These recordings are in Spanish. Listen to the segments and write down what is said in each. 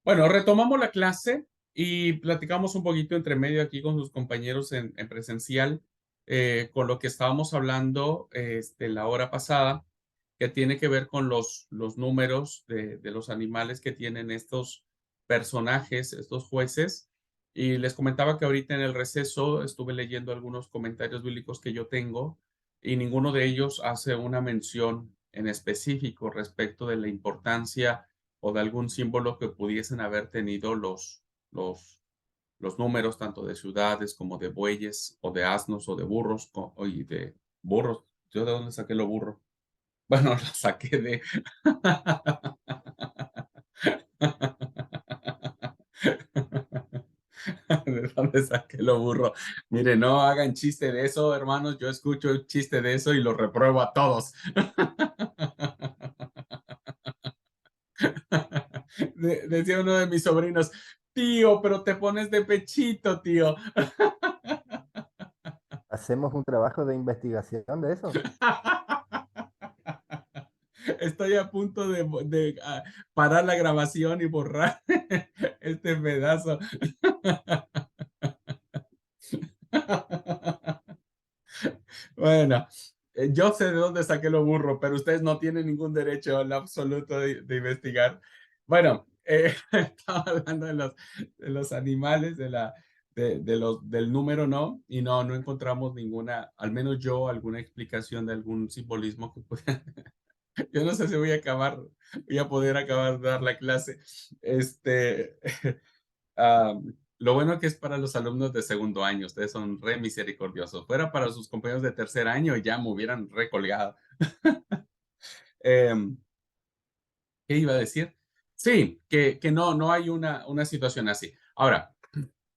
Bueno, retomamos la clase y platicamos un poquito entre medio aquí con sus compañeros en presencial, con lo que estábamos hablando la hora pasada, que tiene que ver con los números de los animales que tienen estos personajes, estos jueces. Y les comentaba que ahorita en el receso estuve leyendo algunos comentarios bíblicos que yo tengo y ninguno de ellos hace una mención en específico respecto de la importancia o de algún símbolo que pudiesen haber tenido los, los números tanto de ciudades como de bueyes o de asnos o de burros y de burros. ¿Yo de dónde saqué lo burro? Bueno, lo saqué de... ¿De dónde saqué lo burro? Mire, no hagan chiste de eso, hermanos. Yo escucho chiste de eso y lo repruebo a todos. Decía uno de mis sobrinos, tío, pero te pones de pechito, tío. Hacemos un trabajo de investigación de eso. Estoy a punto de parar la grabación y borrar este pedazo. Bueno, yo sé de dónde saqué lo burro, pero ustedes no tienen ningún derecho en absoluto de investigar. Bueno, estaba hablando de los animales, del número, ¿no? Y no encontramos ninguna, al menos yo, alguna explicación de algún simbolismo que pueda. Yo no sé si voy a poder acabar de dar la clase. Este, lo bueno que es para los alumnos de segundo año, ustedes son re misericordiosos. Fuera para sus compañeros de tercer año, ya me hubieran recolgado. Em, ¿Qué iba a decir? Sí, que no hay una situación así. Ahora,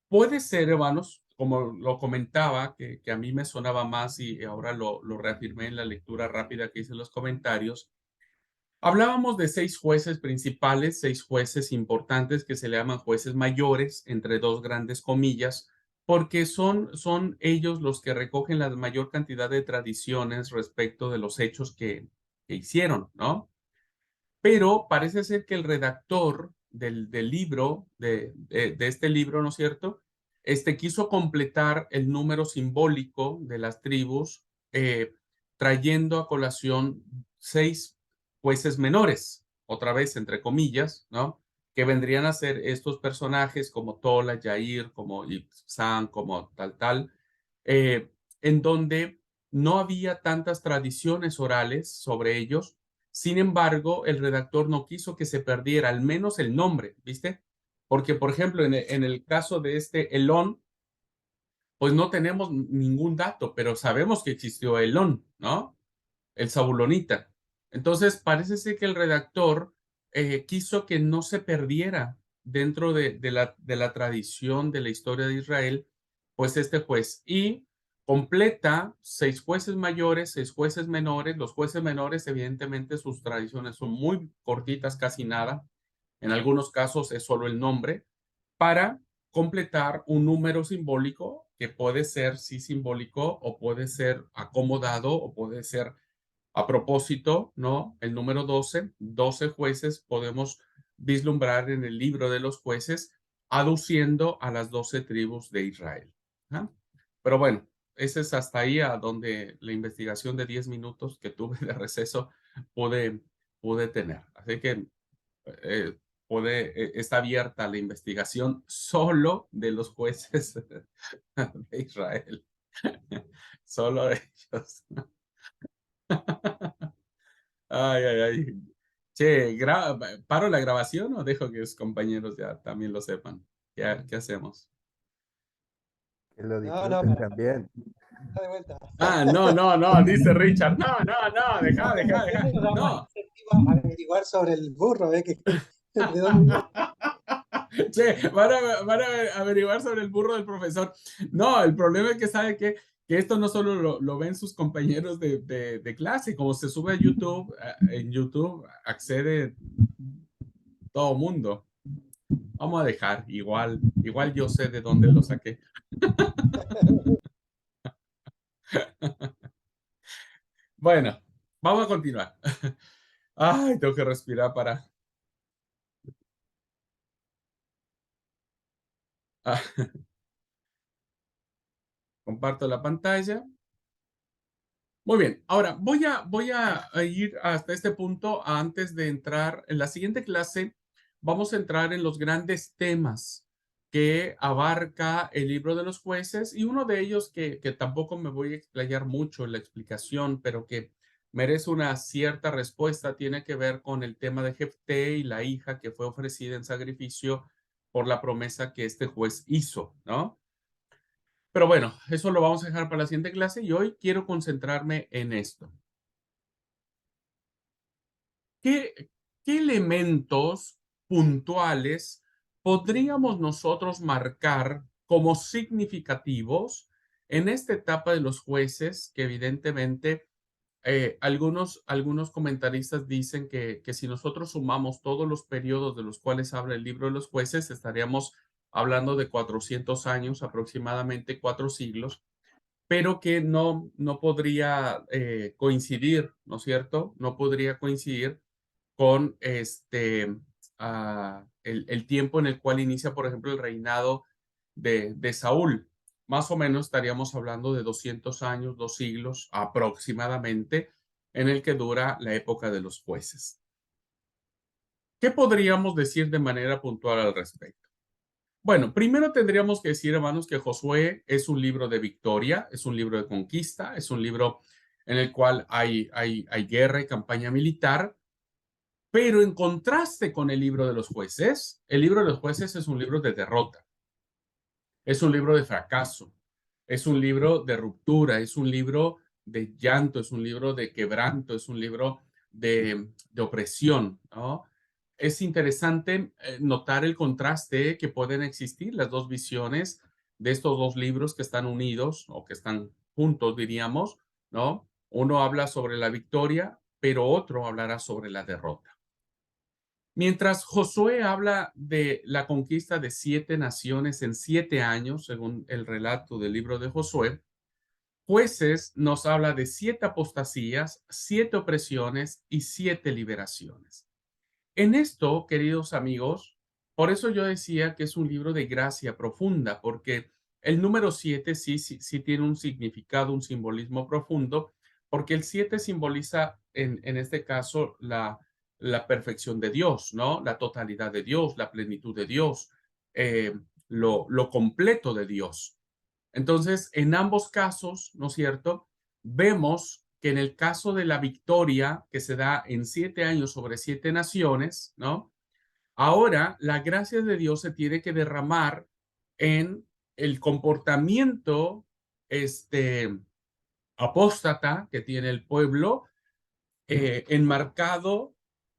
puede ser, hermanos, como lo comentaba, que a mí me sonaba más y ahora lo reafirmé en la lectura rápida que hice en los comentarios. Hablábamos de 6 jueces principales, 6 jueces importantes que se le llaman jueces mayores, entre 2 grandes comillas, porque son ellos los que recogen la mayor cantidad de tradiciones respecto de los hechos que hicieron, ¿no? Pero parece ser que el redactor del libro, de este libro, ¿no es cierto? Quiso completar el número simbólico de las tribus, trayendo a colación 6 jueces menores, otra vez entre comillas, ¿no? Que vendrían a ser estos personajes como Tola, Yair, como Ibsán, como tal, eh, en donde no había tantas tradiciones orales sobre ellos. Sin embargo, el redactor no quiso que se perdiera al menos el nombre, ¿viste? Porque, por ejemplo, en el caso de este Elón, pues no tenemos ningún dato, pero sabemos que existió Elón, ¿no? El Zabulonita. Entonces, parece ser que el redactor quiso que no se perdiera dentro de la tradición de la historia de Israel, pues este juez. Y completa 6 jueces mayores, 6 jueces menores. Los jueces menores, evidentemente, sus tradiciones son muy cortitas, casi nada. En algunos casos es solo el nombre, para completar un número simbólico que puede ser sí simbólico o puede ser acomodado o puede ser a propósito, ¿no? El número 12, 12 jueces podemos vislumbrar en el libro de los jueces, aduciendo a las 12 tribus de Israel. ¿Ah? Pero bueno, ese es hasta ahí a donde la investigación de 10 minutos que tuve de receso pude, pude tener. Así que eh, está abierta la investigación solo de los jueces de Israel. Solo de ellos. Ay, ay, ay. Che, ¿paro la grabación o dejo que los compañeros ya también lo sepan? ¿Qué hacemos? Que lo No, no, disfruten también. está de vuelta. Ah, no, dice Richard. No, No, me deja. imagino que vamos a No. averiguar sobre el burro, de dónde viene. Che, van a averiguar sobre el burro del profesor. No, el problema es que sabe que esto no solo lo ven sus compañeros de clase, como se sube a YouTube, en YouTube accede todo mundo. Vamos a dejar, igual yo sé de dónde lo saqué. Bueno, vamos a continuar. Ay, tengo que respirar para... Ah, comparto la pantalla. Muy bien, ahora voy a ir hasta este punto antes de entrar en la siguiente clase. Vamos a entrar en los grandes temas que abarca el libro de los jueces y uno de ellos que tampoco me voy a explayar mucho en la explicación, pero que merece una cierta respuesta, tiene que ver con el tema de Jefté y la hija que fue ofrecida en sacrificio por la promesa que este juez hizo, ¿no? Pero bueno, eso lo vamos a dejar para la siguiente clase y hoy quiero concentrarme en esto. ¿Qué, qué elementos puntuales podríamos nosotros marcar como significativos en esta etapa de los jueces que evidentemente algunos comentaristas dicen que si nosotros sumamos todos los periodos de los cuales habla el libro de los jueces, estaríamos hablando de 400 años, aproximadamente 4 siglos, pero que no podría coincidir, ¿no es cierto? No podría coincidir con el tiempo en el cual inicia, por ejemplo, el reinado de Saúl. Más o menos estaríamos hablando de 200 años, 2 siglos aproximadamente, en el que dura la época de los jueces. ¿Qué podríamos decir de manera puntual al respecto? Bueno, primero tendríamos que decir, hermanos, que Josué es un libro de victoria, es un libro de conquista, es un libro en el cual hay guerra y campaña militar, pero en contraste con el libro de los jueces, el libro de los jueces es un libro de derrota, es un libro de fracaso, es un libro de ruptura, es un libro de llanto, es un libro de quebranto, es un libro de opresión, ¿no? Es interesante notar el contraste que pueden existir las dos visiones de estos dos libros que están unidos o que están juntos, diríamos, ¿no? Uno habla sobre la victoria, pero otro hablará sobre la derrota. Mientras Josué habla de la conquista de 7 naciones en 7 años, según el relato del libro de Josué, Jueces nos habla de 7 apostasías, 7 opresiones y 7 liberaciones. En esto, queridos amigos, por eso yo decía que es un libro de gracia profunda, porque el número 7 sí tiene un significado, un simbolismo profundo, porque el 7 simboliza en este caso la perfección de Dios, ¿no? La totalidad de Dios, la plenitud de Dios, eh, lo completo de Dios. Entonces, en ambos casos, ¿no es cierto? Vemos que en el caso de la victoria que se da en 7 años sobre 7 naciones, ¿no? Ahora la gracia de Dios se tiene que derramar en el comportamiento apóstata que tiene el pueblo, enmarcado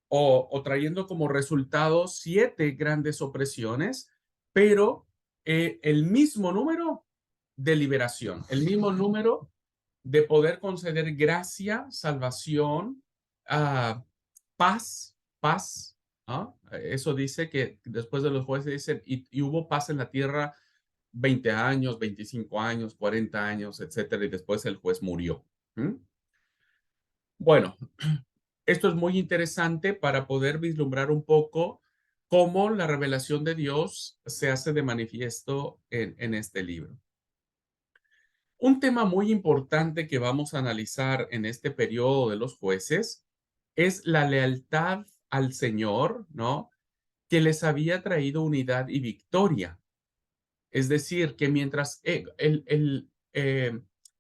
o trayendo como resultado 7 grandes opresiones, pero el mismo número de liberación, el mismo número de poder conceder gracia, salvación, paz. ¿No? Eso dice que después de los jueces dicen, y hubo paz en la tierra 20 años, 25 años, 40 años, etcétera, y después el juez murió. ¿Mm? Bueno, esto es muy interesante para poder vislumbrar un poco cómo la revelación de Dios se hace de manifiesto en este libro. Un tema muy importante que vamos a analizar en este periodo de los jueces es la lealtad al Señor, ¿no? Que les había traído unidad y victoria. Es decir, que mientras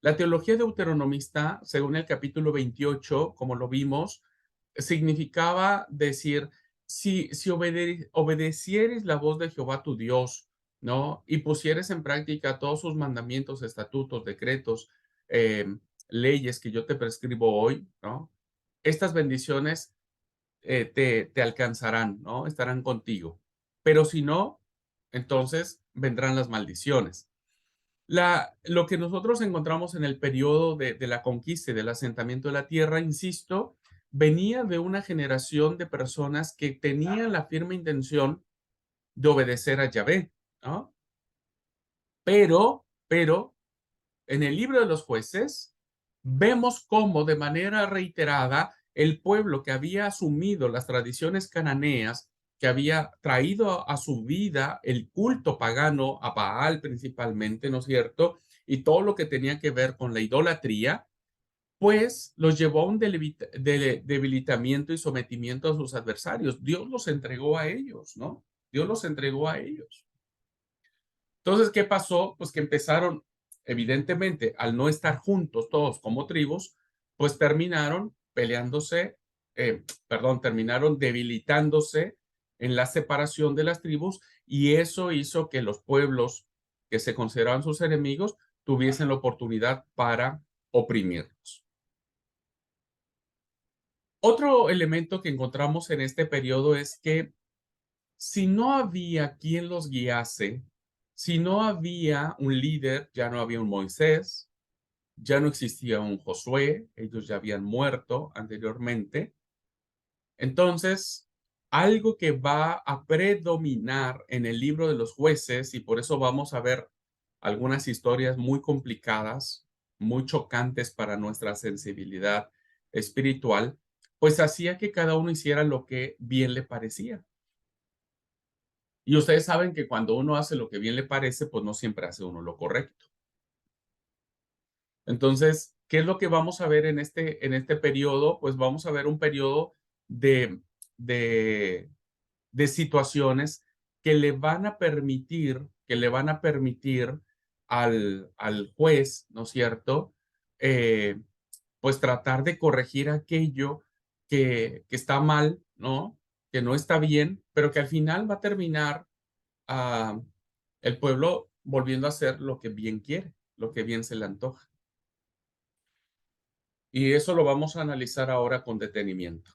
la teología deuteronomista, según el capítulo 28, como lo vimos, significaba decir, si obedecieres la voz de Jehová tu Dios, ¿no? Y pusieres en práctica todos sus mandamientos, estatutos, decretos, eh, leyes que yo te prescribo hoy, ¿no? Estas bendiciones te alcanzarán, ¿no? Estarán contigo. Pero si no, entonces vendrán las maldiciones. Lo que nosotros encontramos en el periodo de la conquista y del asentamiento de la tierra, insisto, venía de una generación de personas que tenían la firme intención de obedecer a Yahvé, ¿no? Pero, en el libro de los jueces, vemos cómo de manera reiterada el pueblo que había asumido las tradiciones cananeas que había traído a su vida el culto pagano a Baal principalmente, ¿no es cierto? Y todo lo que tenía que ver con la idolatría, pues los llevó a un debilitamiento y sometimiento a sus adversarios. Dios los entregó a ellos, ¿no? Dios los entregó a ellos. Entonces, ¿qué pasó? Pues que empezaron, evidentemente, al no estar juntos todos como tribus, pues terminaron peleándose, terminaron debilitándose en la separación de las tribus y eso hizo que los pueblos que se consideraban sus enemigos tuviesen la oportunidad para oprimirlos. Otro elemento que encontramos en este periodo es que si no había quien los guiase, si no había un líder, ya no había un Moisés, ya no existía un Josué, ellos ya habían muerto anteriormente. Entonces, algo que va a predominar en el libro de los jueces, y por eso vamos a ver algunas historias muy complicadas, muy chocantes para nuestra sensibilidad espiritual, pues hacía que cada uno hiciera lo que bien le parecía. Y ustedes saben que cuando uno hace lo que bien le parece, pues no siempre hace uno lo correcto. Entonces, ¿qué es lo que vamos a ver en este periodo? Pues vamos a ver un periodo de, de, de situaciones que le van a permitir, al juez, ¿no es cierto? Pues tratar de corregir aquello que está mal, ¿no? Que no está bien, pero que al final va a terminar a el pueblo volviendo a hacer lo que bien quiere, lo que bien se le antoja. Y eso lo vamos a analizar ahora con detenimiento.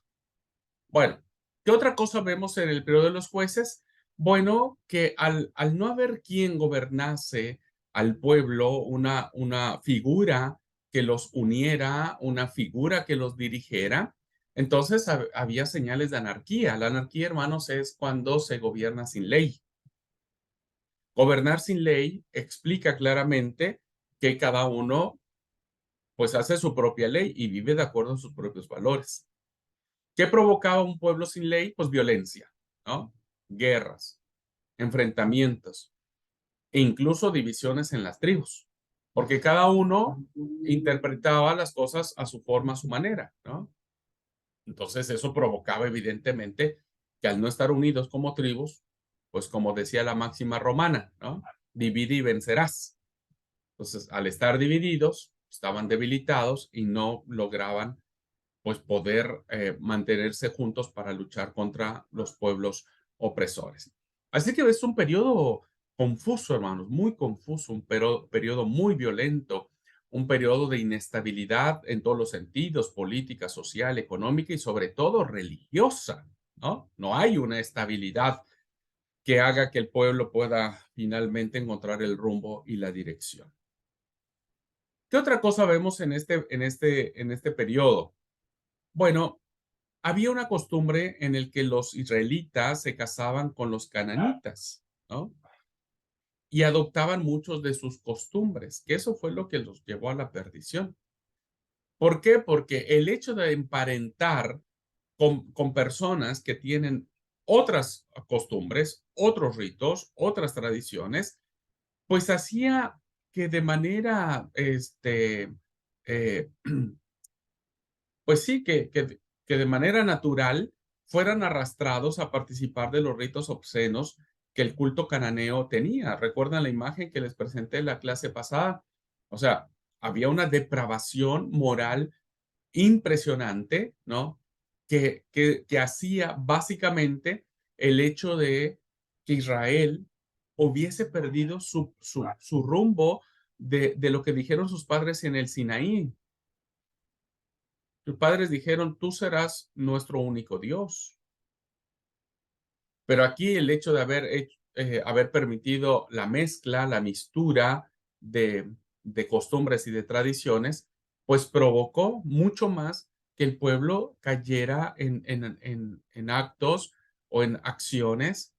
Bueno, ¿qué otra cosa vemos en el periodo de los jueces? Bueno, que al no haber quien gobernase al pueblo, una figura que los uniera, una figura que los dirigiera, entonces había señales de anarquía. La anarquía, hermanos, es cuando se gobierna sin ley. Gobernar sin ley explica claramente que cada uno pues hace su propia ley y vive de acuerdo a sus propios valores. ¿Qué provocaba un pueblo sin ley? Pues violencia, ¿no? Guerras, enfrentamientos e incluso divisiones en las tribus, porque cada uno interpretaba las cosas a su forma, a su manera, ¿no? Entonces eso provocaba evidentemente que al no estar unidos como tribus, pues como decía la máxima romana, ¿no? Divide y vencerás. Entonces, al estar divididos, estaban debilitados y no lograban pues poder mantenerse juntos para luchar contra los pueblos opresores. Así que es un periodo confuso, hermanos, muy confuso, un periodo muy violento, un periodo de inestabilidad en todos los sentidos, política, social, económica y sobre todo religiosa, ¿no? No hay una estabilidad que haga que el pueblo pueda finalmente encontrar el rumbo y la dirección. ¿Qué otra cosa vemos en este periodo? Bueno, había una costumbre en el que los israelitas se casaban con los cananitas, ¿no? Y adoptaban muchos de sus costumbres, que eso fue lo que los llevó a la perdición. ¿Por qué? Porque el hecho de emparentar con personas que tienen otras costumbres, otros ritos, otras tradiciones, pues hacía que de manera, eh, pues sí, que de manera natural fueran arrastrados a participar de los ritos obscenos que el culto cananeo tenía. ¿Recuerdan la imagen que les presenté en la clase pasada? O sea, había una depravación moral impresionante, ¿no? Que hacía básicamente el hecho de que Israel hubiese perdido su rumbo de lo que dijeron sus padres en el Sinaí. Tus padres dijeron, tú serás nuestro único Dios. Pero aquí el hecho de haber permitido la mezcla, la mistura de costumbres y de tradiciones, pues provocó mucho más que el pueblo cayera en actos o en acciones,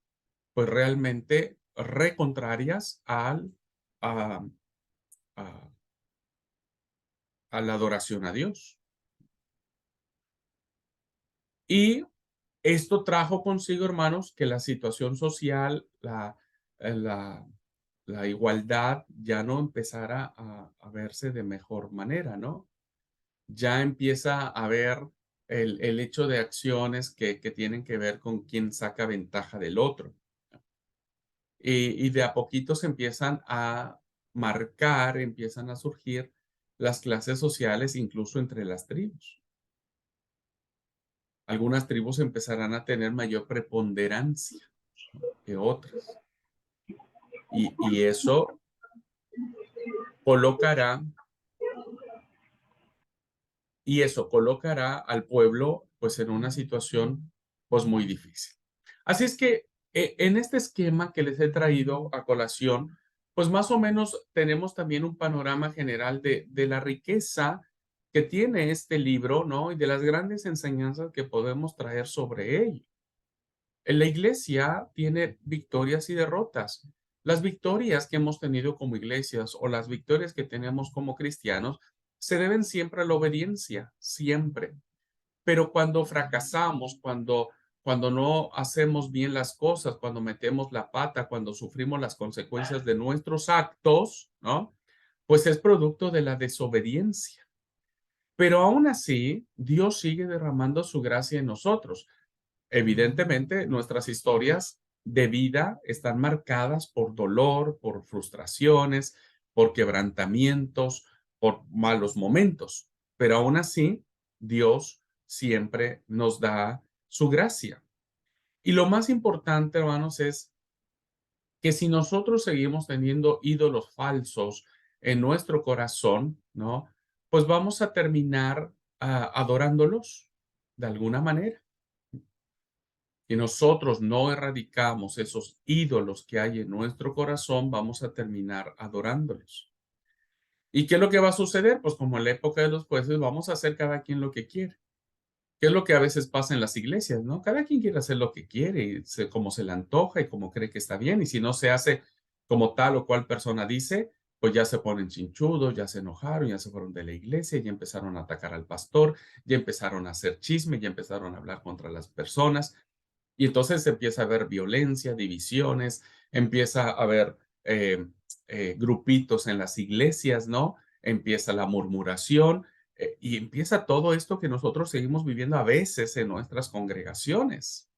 pues realmente recontrarias a, a, a la adoración a Dios. Y Esto trajo consigo, hermanos, que la situación social, eh, la, la igualdad ya no empezara a verse de mejor manera, ¿no? Ya empieza a ver el hecho de acciones que tienen que ver con quién saca ventaja del otro. Y de a poquito se empiezan a marcar, empiezan a surgir las clases sociales, incluso entre las tribus. Algunas tribus empezarán a tener mayor preponderancia que otras. Y eso colocará, y eso colocará al pueblo pues en una situación pues muy difícil. Así es que en este esquema que les he traído a colación, pues más o menos tenemos también un panorama general de la riqueza que tiene este libro, ¿no? Y de las grandes enseñanzas que podemos traer sobre él. En la iglesia tiene victorias y derrotas. Las victorias que hemos tenido como iglesias o las victorias que tenemos como cristianos se deben siempre a la obediencia, siempre. Pero cuando fracasamos, cuando no hacemos bien las cosas, cuando metemos la pata, cuando sufrimos las consecuencias de nuestros actos, ¿no? Pues es producto de la desobediencia. Pero aún así, Dios sigue derramando su gracia en nosotros. Evidentemente, nuestras historias de vida están marcadas por dolor, por frustraciones, por quebrantamientos, por malos momentos, pero aún así, Dios siempre nos da su gracia. Y lo más importante, hermanos, es que si nosotros seguimos teniendo ídolos falsos en nuestro corazón, ¿no? Pues vamos a terminar adorándolos de alguna manera. Y nosotros no erradicamos esos ídolos que hay en nuestro corazón, vamos a terminar adorándolos. ¿Y qué es lo que va a suceder? Pues como en la época de los jueces, vamos a hacer cada quien lo que quiere. ¿Qué es lo que a veces pasa en las iglesias, no? Cada quien quiere hacer lo que quiere, y como se le antoja y como cree que está bien. Y si no se hace como tal o cual persona dice, pues ya se ponen chinchudos, ya se enojaron, ya se fueron de la iglesia, ya empezaron a atacar al pastor, ya empezaron a hacer chisme, ya empezaron a hablar contra las personas. Y entonces empieza a haber violencia, divisiones, empieza a haber grupitos en las iglesias, ¿no? Empieza la murmuración y empieza todo esto que nosotros seguimos viviendo a veces en nuestras congregaciones.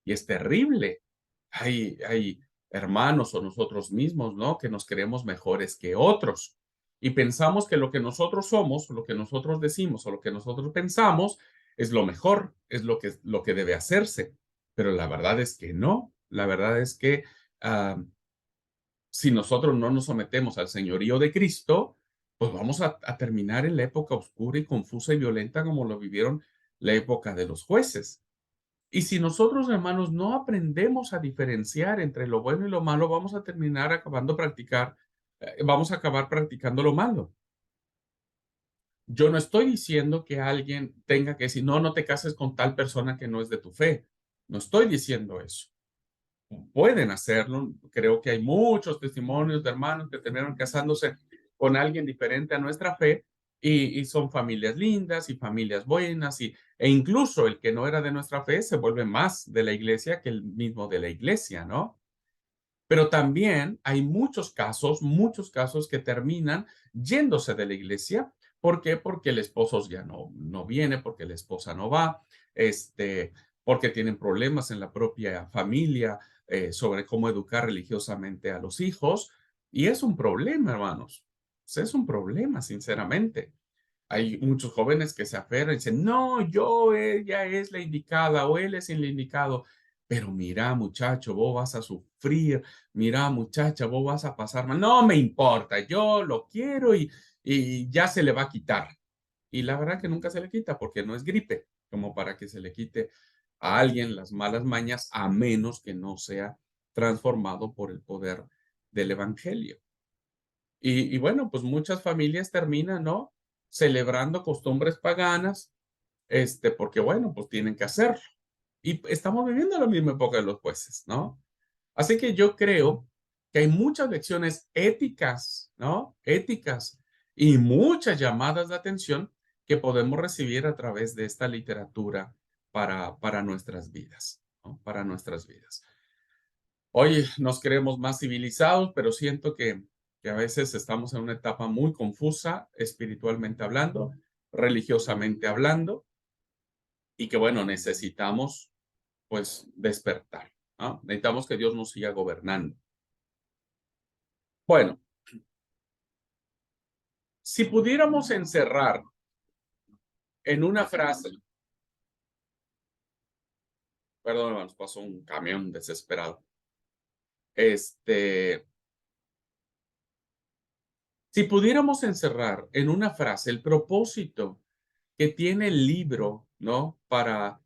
Y es terrible. Hay hermanos o nosotros mismos, ¿no? Que nos creemos mejores que otros. Y pensamos que lo que nosotros somos, lo que nosotros decimos o lo que nosotros pensamos es lo mejor, es lo que debe hacerse. Pero la verdad es que no. La verdad es que si nosotros no nos sometemos al señorío de Cristo, pues vamos a terminar en la época oscura y confusa y violenta como lo vivieron la época de los jueces. Y si nosotros, hermanos, no aprendemos a diferenciar entre lo bueno y lo malo, vamos a terminar vamos a acabar practicando lo malo. Yo no estoy diciendo que alguien tenga que decir, no, no te cases con tal persona que no es de tu fe. No estoy diciendo eso. Pueden hacerlo. Creo que hay muchos testimonios de hermanos que terminaron casándose con alguien diferente a nuestra fe y son familias lindas y familias buenas e incluso el que no era de nuestra fe se vuelve más de la iglesia que el mismo de la iglesia, ¿no? Pero también hay muchos casos que terminan yéndose de la iglesia. ¿Por qué? Porque el esposo ya no viene, porque la esposa no va, porque tienen problemas en la propia familia sobre cómo educar religiosamente a los hijos. Y es un problema, hermanos. Es un problema, sinceramente. Hay muchos jóvenes que se aferran y dicen, no, ella es la indicada o él es el indicado. Pero mira, muchacho, vos vas a sufrir. Mira, muchacha, vos vas a pasar mal. No me importa, yo lo quiero y ya se le va a quitar. Y la verdad que nunca se le quita porque no es gripe, como para que se le quite a alguien las malas mañas, a menos que no sea transformado por el poder del evangelio. Y bueno, pues muchas familias terminan, ¿no? Celebrando costumbres paganas, porque bueno, pues tienen que hacerlo. Y estamos viviendo la misma época de los jueces, ¿no? Así que yo creo que hay muchas lecciones éticas, ¿no? Éticas y muchas llamadas de atención que podemos recibir a través de esta literatura para nuestras vidas, ¿no? Para nuestras vidas. Hoy nos creemos más civilizados, pero siento que a veces estamos en una etapa muy confusa, espiritualmente hablando, religiosamente hablando, y que bueno, necesitamos pues despertar, ¿no? Necesitamos que Dios nos siga gobernando. Bueno, si pudiéramos encerrar en una frase, perdón, nos pasó un camión desesperado. Si pudiéramos encerrar en una frase el propósito que tiene el libro, ¿no? Para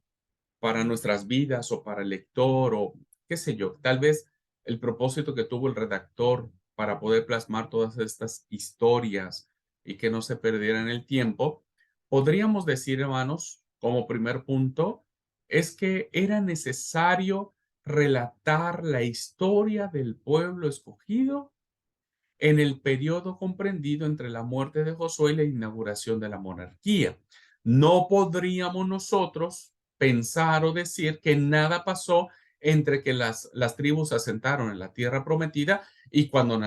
nuestras vidas o para el lector o qué sé yo, tal vez el propósito que tuvo el redactor para poder plasmar todas estas historias y que no se perdieran el tiempo, podríamos decir, hermanos, como primer punto, es que era necesario relatar la historia del pueblo escogido en el periodo comprendido entre la muerte de Josué y la inauguración de la monarquía. No podríamos nosotros pensar o decir que nada pasó entre que las tribus se asentaron en la tierra prometida y cuando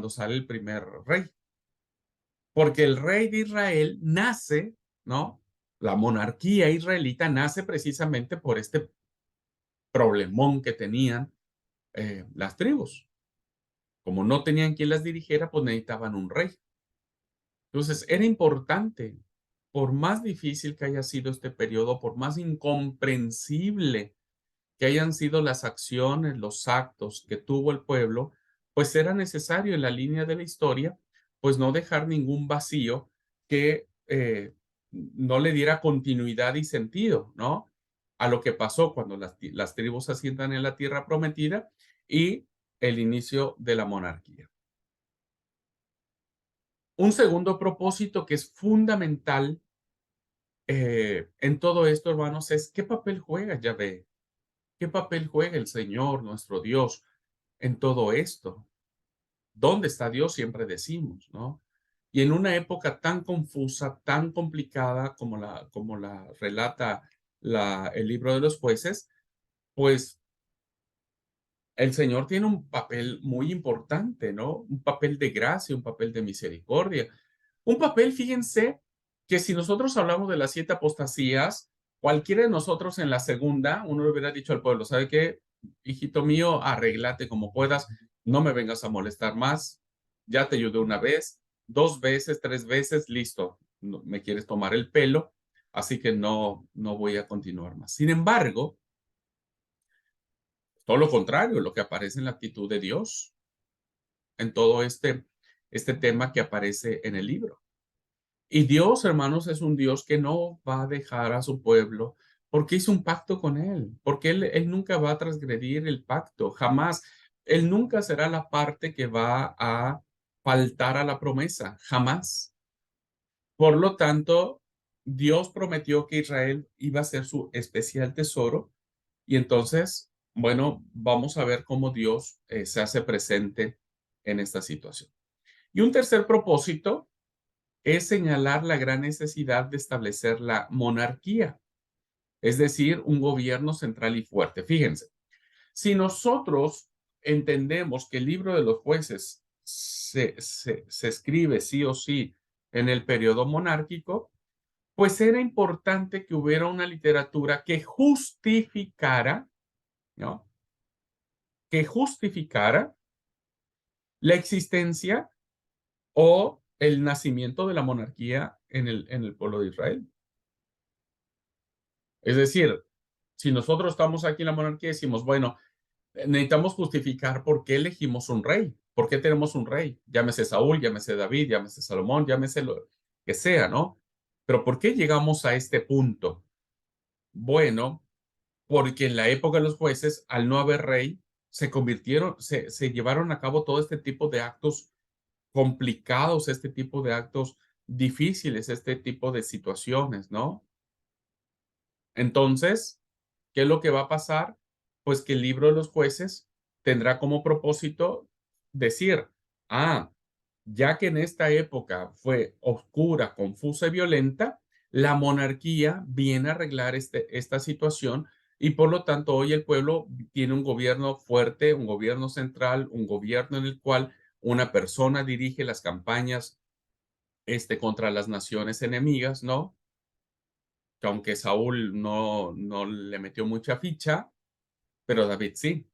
sale el primer rey. Porque el rey de Israel nace, ¿no? La monarquía israelita nace precisamente por este problemón que tenían las tribus. Como no tenían quien las dirigiera, pues necesitaban un rey. Entonces, era importante, por más difícil que haya sido este periodo, por más incomprensible que hayan sido las acciones, los actos que tuvo el pueblo, pues era necesario en la línea de la historia, pues no dejar ningún vacío que no le diera continuidad y sentido, ¿no? A lo que pasó cuando las tribus se asientan en la tierra prometida y el inicio de la monarquía. Un segundo propósito que es fundamental en todo esto, hermanos, es qué papel juega Yahvé, qué papel juega el Señor, nuestro Dios, en todo esto. ¿Dónde está Dios? Siempre decimos, ¿no? Y en una época tan confusa, tan complicada como la relata el libro de los jueces, pues el Señor tiene un papel muy importante, ¿no? Un papel de gracia, un papel de misericordia. Un papel, fíjense, que si nosotros hablamos de las 7 apostasías, cualquiera de nosotros en la segunda, uno le hubiera dicho al pueblo, ¿sabe qué? Hijito mío, arréglate como puedas, no me vengas a molestar más, ya te ayudé una vez, 2 veces, 3 veces, listo, me quieres tomar el pelo, así que no voy a continuar más. Sin embargo, todo lo contrario, lo que aparece en la actitud de Dios, en todo este tema que aparece en el libro. Y Dios, hermanos, es un Dios que no va a dejar a su pueblo porque hizo un pacto con él, porque él nunca va a transgredir el pacto, jamás. Él nunca será la parte que va a faltar a la promesa, jamás. Por lo tanto, Dios prometió que Israel iba a ser su especial tesoro y entonces, bueno, vamos a ver cómo Dios se hace presente en esta situación. Y un tercer propósito es señalar la gran necesidad de establecer la monarquía, es decir, un gobierno central y fuerte. Fíjense, si nosotros entendemos que el libro de los jueces se escribe sí o sí en el periodo monárquico, pues era importante que hubiera una literatura que justificara, ¿no? Que justificara la existencia o el nacimiento de la monarquía en el pueblo de Israel. Es decir, si nosotros estamos aquí en la monarquía y decimos, bueno, necesitamos justificar por qué elegimos un rey, por qué tenemos un rey, llámese Saúl, llámese David, llámese Salomón, llámese lo que sea, ¿no? Pero ¿por qué llegamos a este punto? Bueno, porque en la época de los jueces, al no haber rey, se llevaron a cabo todo este tipo de actos complicados, este tipo de actos difíciles, este tipo de situaciones, ¿no? Entonces, ¿qué es lo que va a pasar? Pues que el libro de los jueces tendrá como propósito decir, ya que en esta época fue oscura, confusa y violenta, La monarquía viene a arreglar esta situación y por lo tanto hoy el pueblo tiene un gobierno fuerte, un gobierno central, un gobierno en el cual una persona dirige las campañas contra las naciones enemigas, ¿no? Que aunque Saúl no le metió mucha ficha, pero David sí.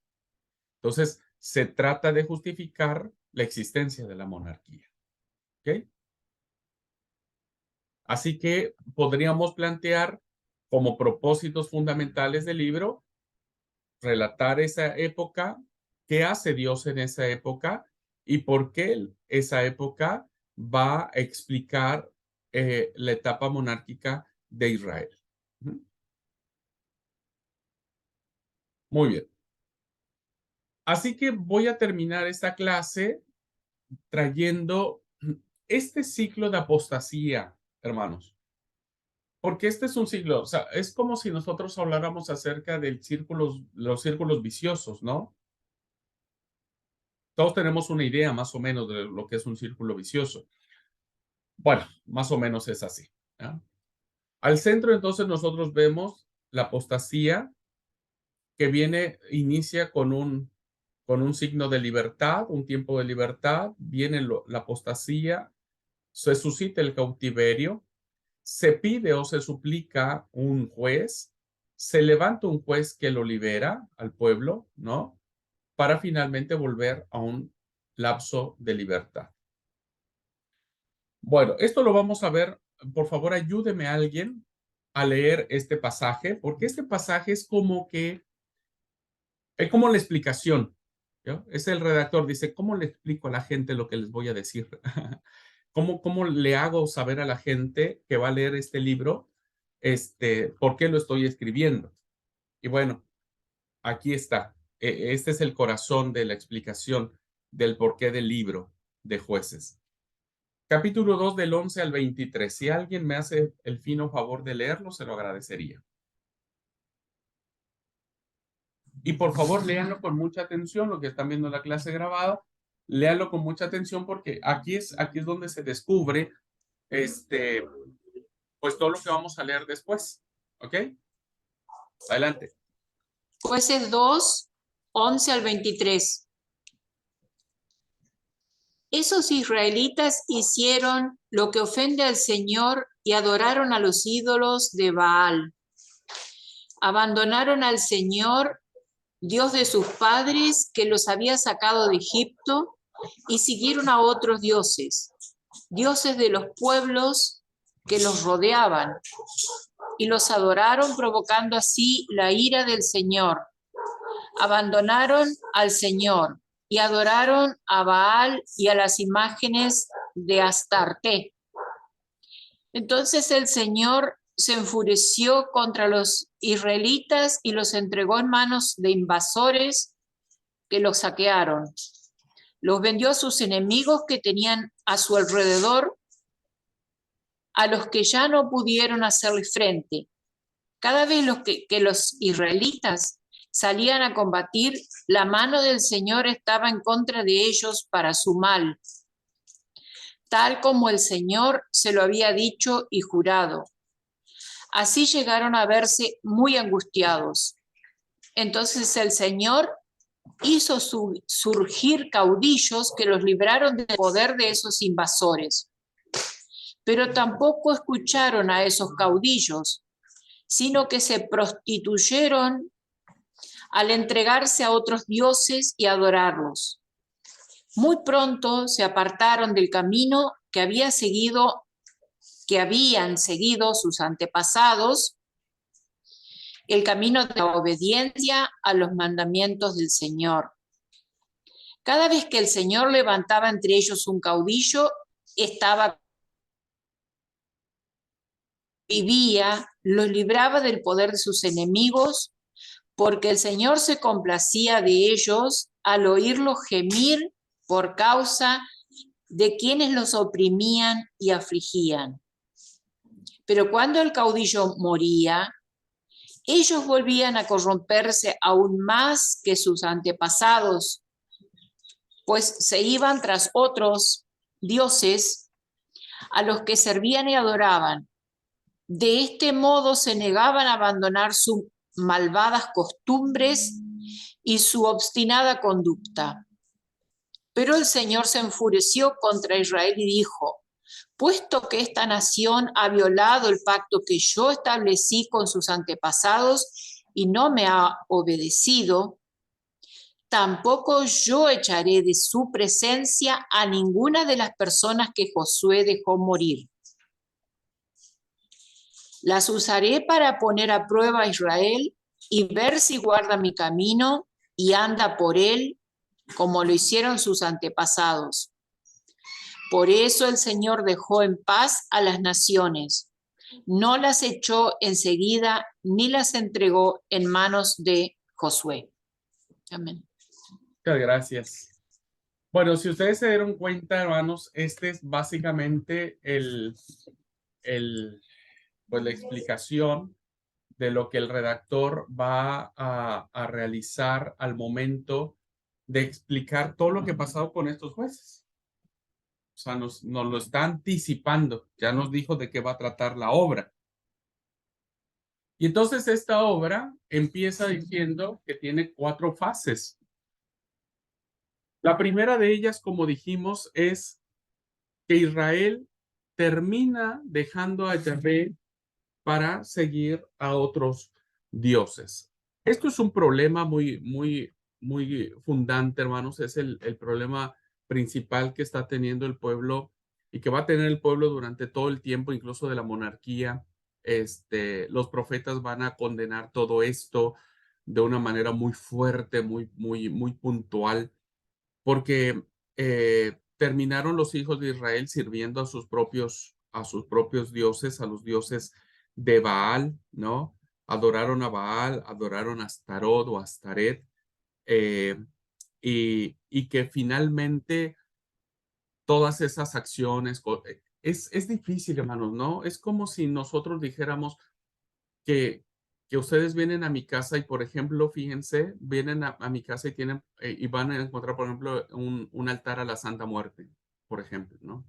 Entonces, se trata de justificar la existencia de la monarquía. ¿Ok? Así que podríamos plantear como propósitos fundamentales del libro, relatar esa época, qué hace Dios en esa época y por qué esa época va a explicar la etapa monárquica de Israel. Muy bien. Así que voy a terminar esta clase trayendo este ciclo de apostasía, hermanos. Porque este es un ciclo, o sea, es como si nosotros habláramos acerca de los círculos viciosos, ¿no? Todos tenemos una idea más o menos de lo que es un círculo vicioso. Bueno, más o menos es así, ¿ya? Al centro, entonces, nosotros vemos la apostasía que inicia con un signo de libertad, un tiempo de libertad, viene la apostasía, se suscita el cautiverio, se pide o se suplica un juez, se levanta un juez que lo libera al pueblo, ¿no? Para finalmente volver a un lapso de libertad. Bueno, esto lo vamos a ver. Por favor, ayúdeme a alguien a leer este pasaje, porque este pasaje es como la explicación, ¿no? Es el redactor, dice, ¿cómo le explico a la gente lo que les voy a decir? ¿Cómo le hago saber a la gente que va a leer este libro, por qué lo estoy escribiendo? Y bueno, aquí está. Este es el corazón de la explicación del porqué del libro de Jueces. Capítulo 2 del 11 al 23. Si alguien me hace el fino favor de leerlo, se lo agradecería. Y por favor, léanlo con mucha atención, lo que están viendo la clase grabada, léanlo con mucha atención porque aquí es donde se descubre, pues todo lo que vamos a leer después. ¿Ok? Adelante. Jueces 2, 11 al 23. Esos israelitas hicieron lo que ofende al Señor y adoraron a los ídolos de Baal. Abandonaron al Señor, Dios de sus padres, que los había sacado de Egipto, y siguieron a otros dioses, dioses de los pueblos que los rodeaban, y los adoraron, provocando así la ira del Señor. Abandonaron al Señor y adoraron a Baal y a las imágenes de Astarte. Entonces el Señor se enfureció contra los israelitas y los entregó en manos de invasores que los saquearon. Los vendió a sus enemigos que tenían a su alrededor, a los que ya no pudieron hacerle frente. Cada vez que los israelitas salían a combatir, la mano del Señor estaba en contra de ellos para su mal, tal como el Señor se lo había dicho y jurado. Así llegaron a verse muy angustiados. Entonces el Señor hizo surgir caudillos que los libraron del poder de esos invasores. Pero tampoco escucharon a esos caudillos, sino que se prostituyeron al entregarse a otros dioses y adorarlos. Muy pronto se apartaron del camino que habían seguido sus antepasados, el camino de la obediencia a los mandamientos del Señor. Cada vez que el Señor levantaba entre ellos un caudillo, los libraba del poder de sus enemigos, porque el Señor se complacía de ellos al oírlos gemir por causa de quienes los oprimían y afligían. Pero cuando el caudillo moría, ellos volvían a corromperse aún más que sus antepasados, pues se iban tras otros dioses a los que servían y adoraban. De este modo se negaban a abandonar sus malvadas costumbres y su obstinada conducta. Pero el Señor se enfureció contra Israel y dijo: puesto que esta nación ha violado el pacto que yo establecí con sus antepasados y no me ha obedecido, tampoco yo echaré de su presencia a ninguna de las personas que Josué dejó morir. Las usaré para poner a prueba a Israel y ver si guarda mi camino y anda por él como lo hicieron sus antepasados. Por eso el Señor dejó en paz a las naciones, no las echó enseguida ni las entregó en manos de Josué. Amén. Muchas gracias. Bueno, si ustedes se dieron cuenta, hermanos, este es básicamente pues la explicación de lo que el redactor va a realizar al momento de explicar todo lo que ha pasado con estos jueces. O sea, nos lo está anticipando. Ya nos dijo de qué va a tratar la obra. Y entonces esta obra empieza diciendo que tiene 4 fases. La primera de ellas, como dijimos, es que Israel termina dejando a Yahvé para seguir a otros dioses. Esto es un problema muy fundante, hermanos. Es el problema principal que está teniendo el pueblo y que va a tener el pueblo durante todo el tiempo, incluso de la monarquía. Los profetas van a condenar todo esto de una manera muy fuerte, muy puntual, porque terminaron los hijos de Israel sirviendo a sus propios dioses, a los dioses de Baal, ¿no? Adoraron a Baal, adoraron a Astarot o Astaret, eh, y que finalmente todas esas acciones, es difícil, hermanos, ¿no? Es como si nosotros dijéramos que ustedes vienen a mi casa y, por ejemplo, fíjense, vienen a mi casa y tienen y van a encontrar, por ejemplo, un altar a la Santa Muerte, por ejemplo, ¿no?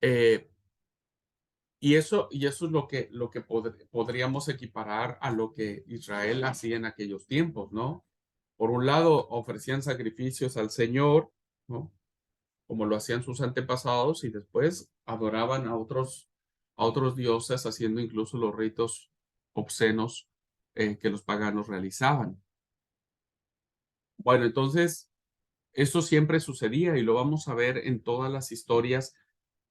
Eh, y eso es lo que podríamos equiparar a lo que Israel hacía en aquellos tiempos, ¿no? Por un lado, ofrecían sacrificios al Señor, ¿no? Como lo hacían sus antepasados, y después adoraban a otros dioses, haciendo incluso los ritos obscenos que los paganos realizaban. Bueno, entonces, eso siempre sucedía y lo vamos a ver en todas las historias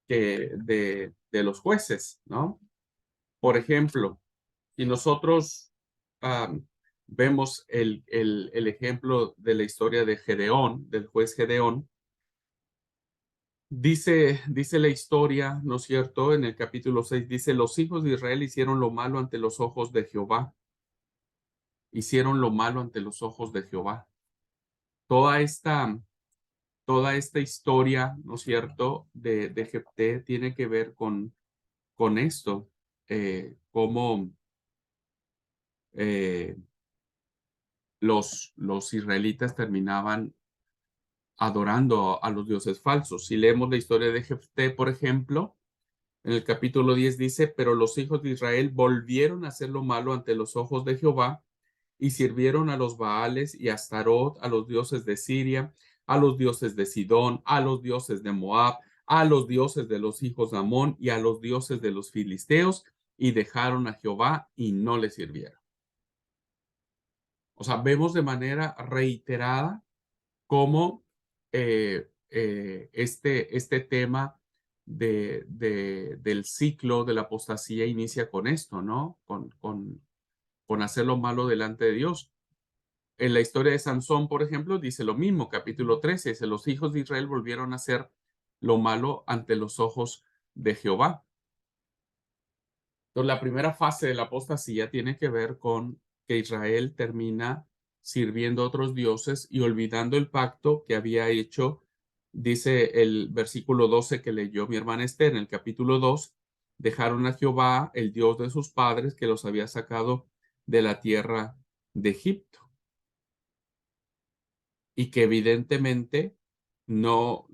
de los jueces, ¿no? Por ejemplo, si nosotros vemos el ejemplo de la historia de Gedeón, del juez Gedeón, dice la historia, ¿no es cierto? En el capítulo 6 dice: los hijos de Israel hicieron lo malo ante los ojos de Jehová. Hicieron lo malo ante los ojos de Jehová. Toda esta historia, ¿no es cierto?, de Jefté tiene que ver con esto, cómo los israelitas terminaban adorando a los dioses falsos. Si leemos la historia de Jefté, por ejemplo, en el capítulo 10 dice: pero los hijos de Israel volvieron a hacer lo malo ante los ojos de Jehová y sirvieron a los Baales y a Astarot, a los dioses de Siria, a los dioses de Sidón, a los dioses de Moab, a los dioses de los hijos de Amón y a los dioses de los filisteos, y dejaron a Jehová y no le sirvieron. O sea, vemos de manera reiterada cómo este tema del ciclo de la apostasía inicia con esto, ¿no? Con hacer lo malo delante de Dios. En la historia de Sansón, por ejemplo, dice lo mismo, capítulo 13, dice: los hijos de Israel volvieron a hacer lo malo ante los ojos de Jehová. Entonces, la primera fase de la apostasía tiene que ver con que Israel termina sirviendo a otros dioses y olvidando el pacto que había hecho. Dice el versículo 12 que leyó mi hermana Esther en el capítulo 2, dejaron a Jehová, el Dios de sus padres, que los había sacado de la tierra de Egipto. Y que evidentemente no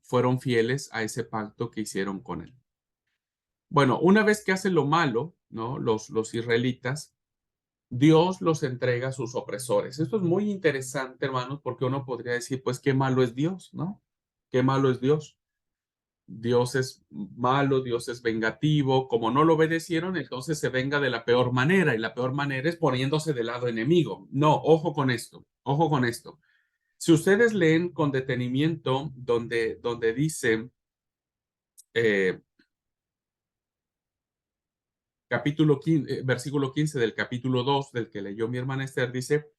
fueron fieles a ese pacto que hicieron con él. Bueno, una vez que hacen lo malo, ¿no? Los israelitas, Dios los entrega a sus opresores. Esto es muy interesante, hermanos, porque uno podría decir, pues, qué malo es Dios, ¿no? Qué malo es Dios. Dios es malo, Dios es vengativo. Como no lo obedecieron, entonces se venga de la peor manera, y la peor manera es poniéndose del lado enemigo. No, ojo con esto, ojo con esto. Si ustedes leen con detenimiento donde dice capítulo 15, versículo 15 del capítulo 2 del que leyó mi hermana Esther, dice,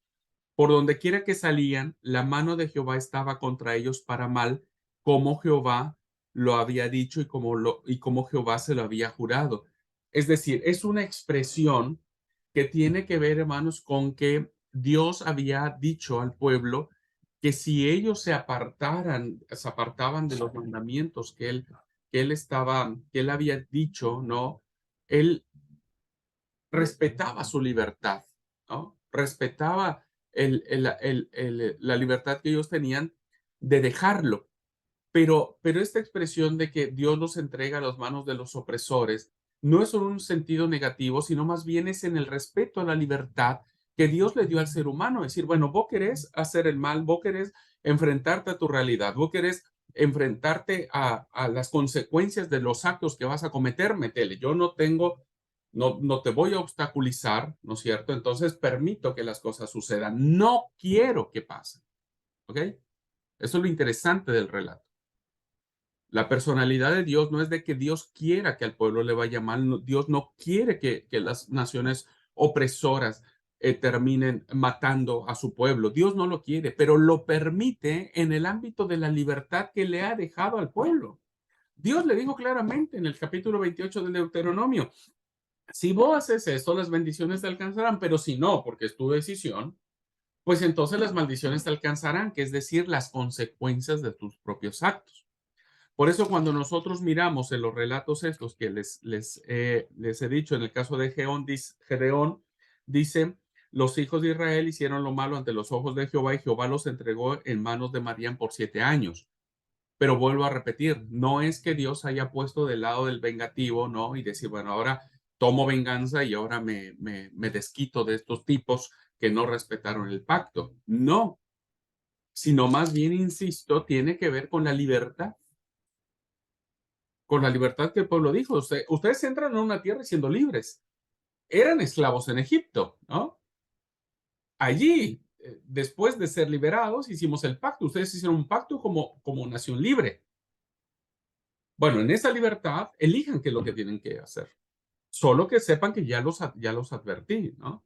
por donde quiera que salían, la mano de Jehová estaba contra ellos para mal, como Jehová lo había dicho y como Jehová se lo había jurado. Es decir, es una expresión que tiene que ver, hermanos, con que Dios había dicho al pueblo que si ellos se apartaban de los mandamientos que él había dicho, ¿no? Él respetaba su libertad, ¿no? Respetaba la libertad que ellos tenían de dejarlo. Pero esta expresión de que Dios los entrega a las manos de los opresores no es en un sentido negativo, sino más bien es en el respeto a la libertad que Dios le dio al ser humano. Es decir, bueno, vos querés hacer el mal, vos querés enfrentarte a tu realidad, vos querés enfrentarte a las consecuencias de los actos que vas a cometer, metele. Yo no te voy a obstaculizar, ¿no es cierto? Entonces permito que las cosas sucedan. No quiero que pasen, ¿ok? Eso es lo interesante del relato. La personalidad de Dios no es de que Dios quiera que al pueblo le vaya mal. Dios no quiere que las naciones opresoras terminen matando a su pueblo. Dios no lo quiere, pero lo permite en el ámbito de la libertad que le ha dejado al pueblo. Dios le dijo claramente en el capítulo 28 del Deuteronomio, si vos haces esto, las bendiciones te alcanzarán, pero si no, porque es tu decisión, pues entonces las maldiciones te alcanzarán, que es decir, las consecuencias de tus propios actos. Por eso cuando nosotros miramos en los relatos estos que les he dicho, en el caso de Gedeón, dice, los hijos de Israel hicieron lo malo ante los ojos de Jehová y Jehová los entregó en manos de Madián por 7 años. Pero vuelvo a repetir, no es que Dios haya puesto del lado del vengativo, ¿no? Y decir, bueno, ahora tomo venganza y ahora me desquito de estos tipos que no respetaron el pacto. No, sino más bien, insisto, tiene que ver con la libertad que el pueblo dijo. Ustedes entran en una tierra siendo libres. Eran esclavos en Egipto, ¿no? Allí, después de ser liberados, hicimos el pacto. Ustedes hicieron un pacto como nación libre. Bueno, en esa libertad, elijan qué es lo que tienen que hacer. Solo que sepan que ya los advertí, ¿no?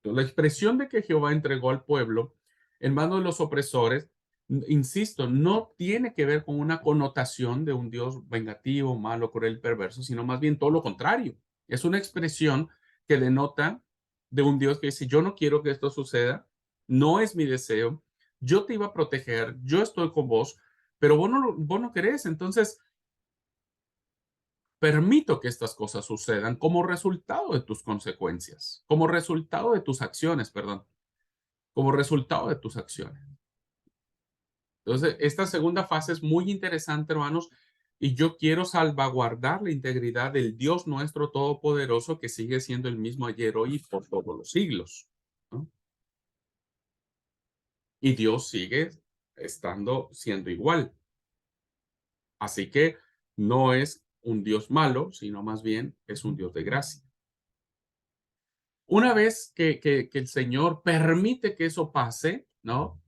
La expresión de que Jehová entregó al pueblo en manos de los opresores, insisto, no tiene que ver con una connotación de un Dios vengativo, malo, cruel, perverso, sino más bien todo lo contrario. Es una expresión que denota de un Dios que dice, yo no quiero que esto suceda, no es mi deseo, yo te iba a proteger, yo estoy con vos, pero vos no querés, entonces permito que estas cosas sucedan como resultado de tus consecuencias, como resultado de tus acciones, perdón, como resultado de tus acciones. Entonces, esta segunda fase es muy interesante, hermanos, y yo quiero salvaguardar la integridad del Dios nuestro todopoderoso que sigue siendo el mismo ayer, hoy y por todos los siglos, ¿no? Y Dios sigue siendo igual. Así que no es un Dios malo, sino más bien es un Dios de gracia. Una vez que el Señor permite que eso pase, ¿no?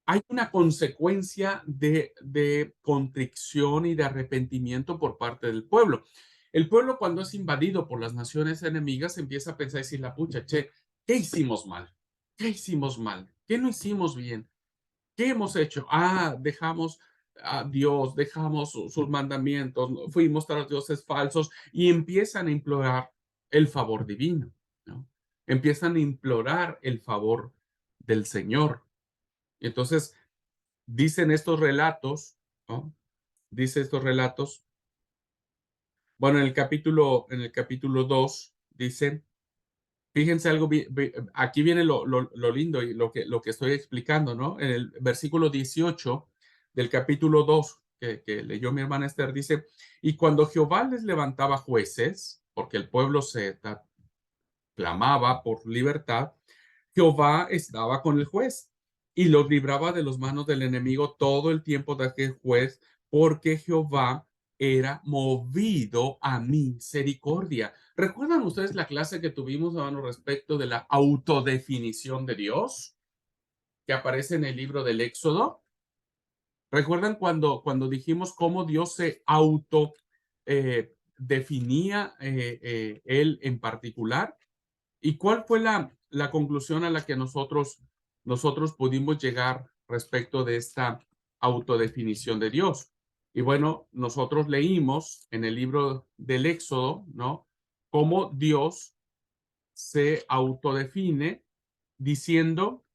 Hay una consecuencia de contrición y de arrepentimiento por parte del pueblo. El pueblo, cuando es invadido por las naciones enemigas, empieza a pensar y decir, la pucha, che, ¿qué hicimos mal? ¿Qué hicimos mal? ¿Qué no hicimos bien? ¿Qué hemos hecho? Dejamos a Dios, dejamos sus mandamientos, fuimos tras dioses falsos y empiezan a implorar el favor divino, ¿no? Empiezan a implorar el favor del Señor. Y entonces dicen estos relatos, ¿no? Dice estos relatos, bueno, en el capítulo 2 dice, Fíjense algo, aquí viene lo lindo y lo que estoy explicando, ¿no? En el versículo 18 del capítulo 2 que leyó mi hermana Esther, dice, y cuando Jehová les levantaba jueces, porque el pueblo se clamaba por libertad, Jehová estaba con el juez y los libraba de las manos del enemigo todo el tiempo de aquel juez, porque Jehová era movido a misericordia. ¿Recuerdan ustedes la clase que tuvimos, hermano, respecto de la autodefinición de Dios que aparece en el libro del Éxodo? ¿Recuerdan cuando dijimos cómo Dios se definía él en particular? ¿Y cuál fue la conclusión a la que nosotros pudimos llegar respecto de esta autodefinición de Dios? Y bueno, nosotros leímos en el libro del Éxodo, ¿no? Cómo Dios se autodefine diciendo,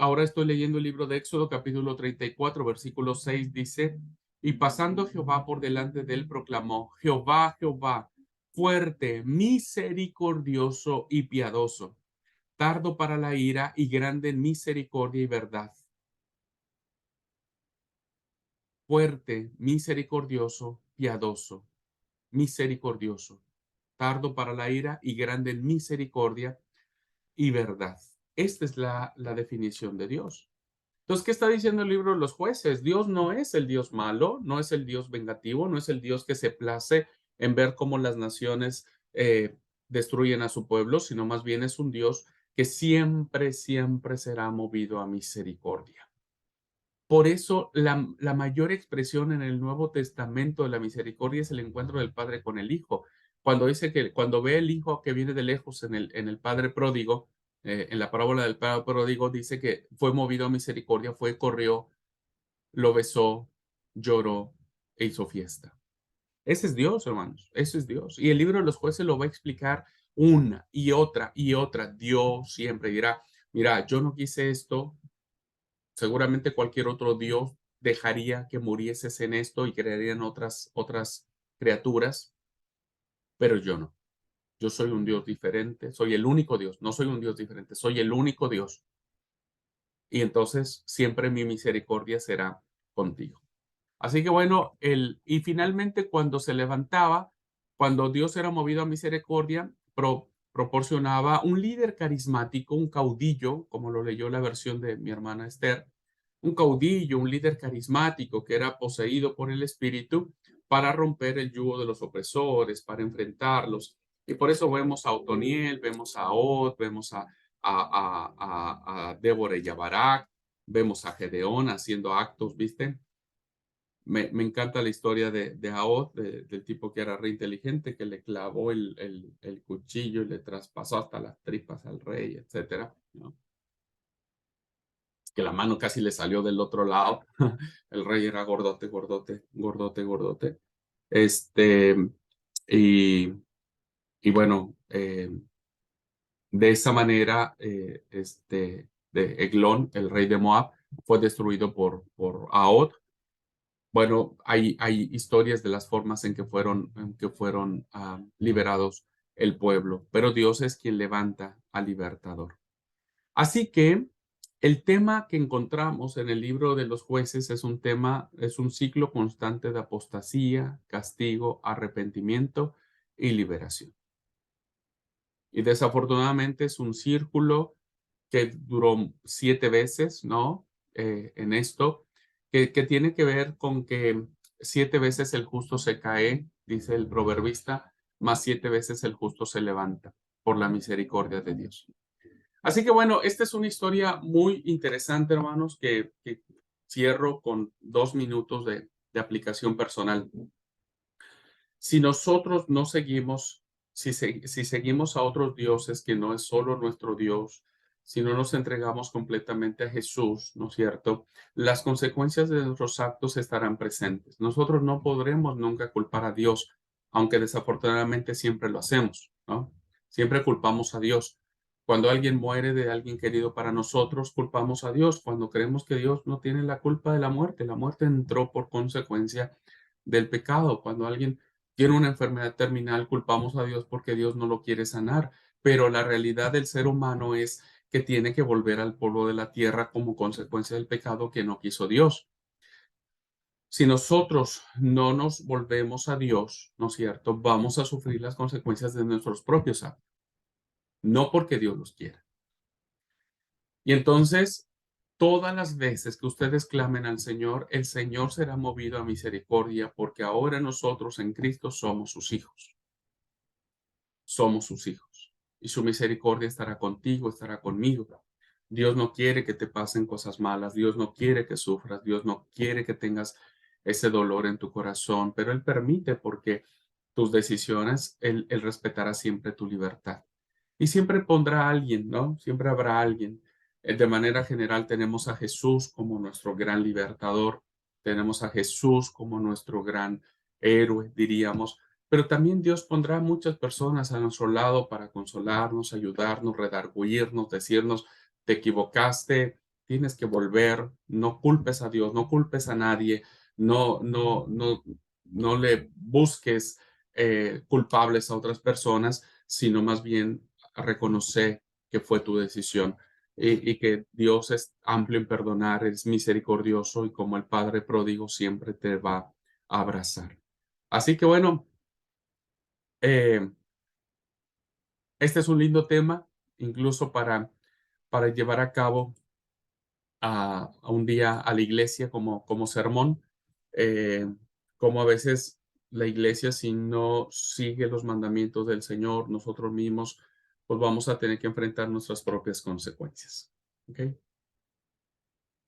ahora estoy leyendo el libro de Éxodo, capítulo 34, versículo 6, dice, y pasando Jehová por delante de él, proclamó, Jehová, Jehová, fuerte, misericordioso y piadoso, tardo para la ira y grande en misericordia y verdad. Fuerte, misericordioso, piadoso, misericordioso, tardo para la ira y grande en misericordia y verdad. Esta es la definición de Dios. Entonces, ¿qué está diciendo el libro de los jueces? Dios no es el Dios malo, no es el Dios vengativo, no es el Dios que se place en ver cómo las naciones destruyen a su pueblo, sino más bien es un Dios que siempre, siempre será movido a misericordia. Por eso la mayor expresión en el Nuevo Testamento de la misericordia es el encuentro del Padre con el Hijo. Cuando dice que cuando ve el Hijo que viene de lejos en el Padre pródigo, en la parábola del Padre pródigo, dice que fue movido a misericordia, corrió, lo besó, lloró e hizo fiesta. Ese es Dios, hermanos, ese es Dios. Y el libro de los jueces lo va a explicar una y otra y otra. Dios siempre dirá, mira, yo no quise esto, seguramente cualquier otro Dios dejaría que murieses en esto y crearían otras criaturas, pero yo no. Yo soy un Dios diferente, soy el único Dios, no soy un Dios diferente, soy el único Dios. Y entonces siempre mi misericordia será contigo. Así que bueno, y finalmente cuando se levantaba, cuando Dios era movido a misericordia, proporcionaba un líder carismático, un caudillo, como lo leyó la versión de mi hermana Esther, un caudillo, un líder carismático que era poseído por el Espíritu para romper el yugo de los opresores, para enfrentarlos. Y por eso vemos a Otoniel, vemos a Od, vemos a Débora y a Barak, vemos a Gedeón haciendo actos, ¿viste? Me encanta la historia de Ahod, del tipo que era re inteligente, que le clavó el cuchillo y le traspasó hasta las tripas al rey, etcétera, ¿no? Que la mano casi le salió del otro lado. El rey era gordote, gordote, gordote, gordote. Y, y bueno, de esa manera, de Eglón, el rey de Moab, fue destruido por Ahod. Bueno, hay historias de las formas en que fueron liberados el pueblo, pero Dios es quien levanta al libertador. Así que el tema que encontramos en el libro de los jueces es un ciclo constante de apostasía, castigo, arrepentimiento y liberación. Y desafortunadamente es un círculo que duró 7 veces, ¿no? En esto, que tiene que ver con que 7 veces el justo se cae, dice el proverbista, más 7 veces el justo se levanta por la misericordia de Dios. Así que bueno, esta es una historia muy interesante, hermanos, que cierro con 2 minutos de aplicación personal. Si nosotros no seguimos, si seguimos a otros dioses que no es solo nuestro Dios, si no nos entregamos completamente a Jesús, ¿no es cierto? Las consecuencias de nuestros actos estarán presentes. Nosotros no podremos nunca culpar a Dios, aunque desafortunadamente siempre lo hacemos, ¿no? Siempre culpamos a Dios. Cuando alguien muere de alguien querido para nosotros, culpamos a Dios. Cuando creemos que Dios no tiene la culpa de la muerte entró por consecuencia del pecado. Cuando alguien tiene una enfermedad terminal, culpamos a Dios porque Dios no lo quiere sanar, pero la realidad del ser humano es que tiene que volver al polvo de la tierra como consecuencia del pecado que no quiso Dios. Si nosotros no nos volvemos a Dios, ¿no es cierto? Vamos a sufrir las consecuencias de nuestros propios actos, no porque Dios los quiera. Y entonces, todas las veces que ustedes clamen al Señor, el Señor será movido a misericordia, porque ahora nosotros en Cristo somos sus hijos. Somos sus hijos. Y su misericordia estará contigo, estará conmigo. Dios no quiere que te pasen cosas malas. Dios no quiere que sufras. Dios no quiere que tengas ese dolor en tu corazón, pero Él permite porque tus decisiones, Él respetará siempre tu libertad. Y siempre pondrá a alguien, ¿no? Siempre habrá alguien. De manera general tenemos a Jesús como nuestro gran libertador, tenemos a Jesús como nuestro gran héroe, diríamos, pero también Dios pondrá muchas personas a nuestro lado para consolarnos, ayudarnos, redarguirnos, decirnos, te equivocaste, tienes que volver, no culpes a Dios, no culpes a nadie, no le busques culpables a otras personas, sino más bien reconocer que fue tu decisión y que Dios es amplio en perdonar, es misericordioso y como el Padre pródigo siempre te va a abrazar. Así que bueno, este es un lindo tema, incluso para llevar a cabo a un día a la iglesia como sermón, como a veces la iglesia si no sigue los mandamientos del Señor, nosotros mismos, pues vamos a tener que enfrentar nuestras propias consecuencias. ¿Ok?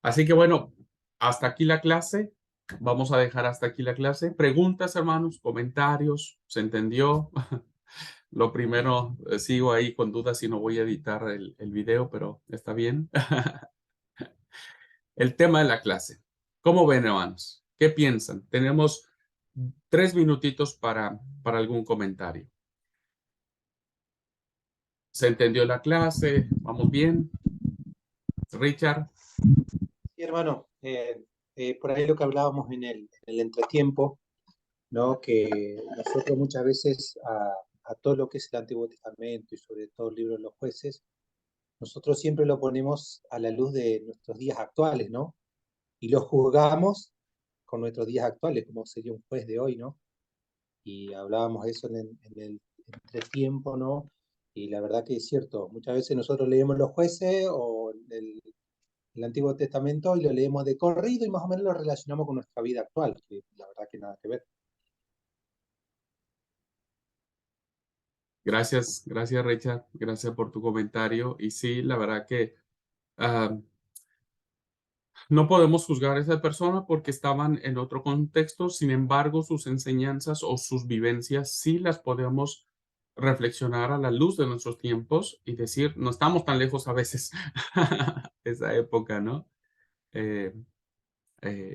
Así que bueno, hasta aquí la clase. Vamos a dejar hasta aquí la clase. Preguntas, hermanos, comentarios, ¿se entendió? Lo primero, sigo ahí con dudas si no voy a editar el video, pero está bien. El tema de la clase. ¿Cómo ven, hermanos? ¿Qué piensan? Tenemos 3 minutitos para algún comentario. ¿Se entendió la clase? ¿Vamos bien? Richard. Sí, hermano, por ahí lo que hablábamos en el entretiempo, ¿no? Que nosotros muchas veces a todo lo que es el Antiguo Testamento y sobre todo el libro de los jueces, nosotros siempre lo ponemos a la luz de nuestros días actuales, ¿no? Y lo juzgamos con nuestros días actuales, como sería un juez de hoy, ¿no? Y hablábamos de eso en el entretiempo, ¿no? Y la verdad que es cierto, muchas veces nosotros leemos los jueces o el Antiguo Testamento y lo leemos de corrido y más o menos lo relacionamos con nuestra vida actual, que la verdad que nada que ver. Gracias, Richard. Gracias por tu comentario. Y sí, la verdad que no podemos juzgar a esa persona porque estaban en otro contexto. Sin embargo, sus enseñanzas o sus vivencias sí las podemos reflexionar a la luz de nuestros tiempos y decir, no estamos tan lejos a veces de esa época, ¿no? Eh,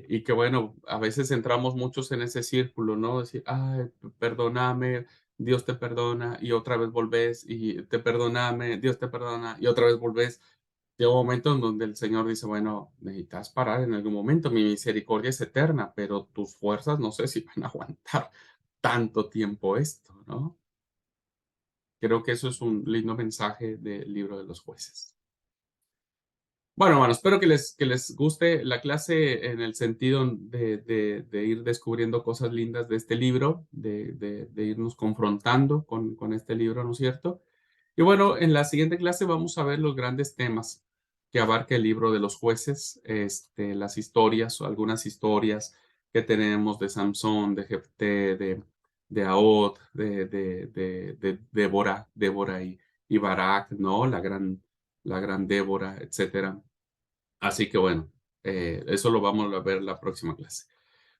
y que bueno, a veces entramos muchos en ese círculo, ¿no? Decir, ay, perdóname, Dios te perdona, y otra vez volvés, y te perdóname, Dios te perdona, y otra vez volvés. Llega un momento en donde el Señor dice, bueno, necesitas parar en algún momento, mi misericordia es eterna, pero tus fuerzas no sé si van a aguantar tanto tiempo esto, ¿no? Creo que eso es un lindo mensaje del libro de los jueces. Bueno, hermanos, espero que les guste la clase en el sentido de ir descubriendo cosas lindas de este libro, de irnos confrontando con este libro, ¿no es cierto? Y bueno, en la siguiente clase vamos a ver los grandes temas que abarca el libro de los jueces, las historias o algunas historias que tenemos de Samson, de Jefté, de Ahod, de Débora y Barak, ¿no? La gran Débora, etcétera. Así que bueno, eso lo vamos a ver la próxima clase.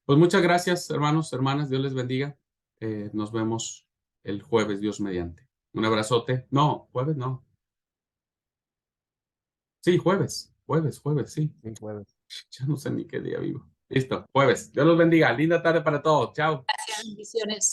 Pues muchas gracias, hermanos, hermanas. Dios les bendiga. Nos vemos el jueves, Dios mediante. Un abrazote. No, jueves no. Sí, jueves, sí. Sí, jueves. Ya no sé ni qué día vivo. Listo, jueves. Dios los bendiga. Linda tarde para todos. Chao. Gracias, bendiciones.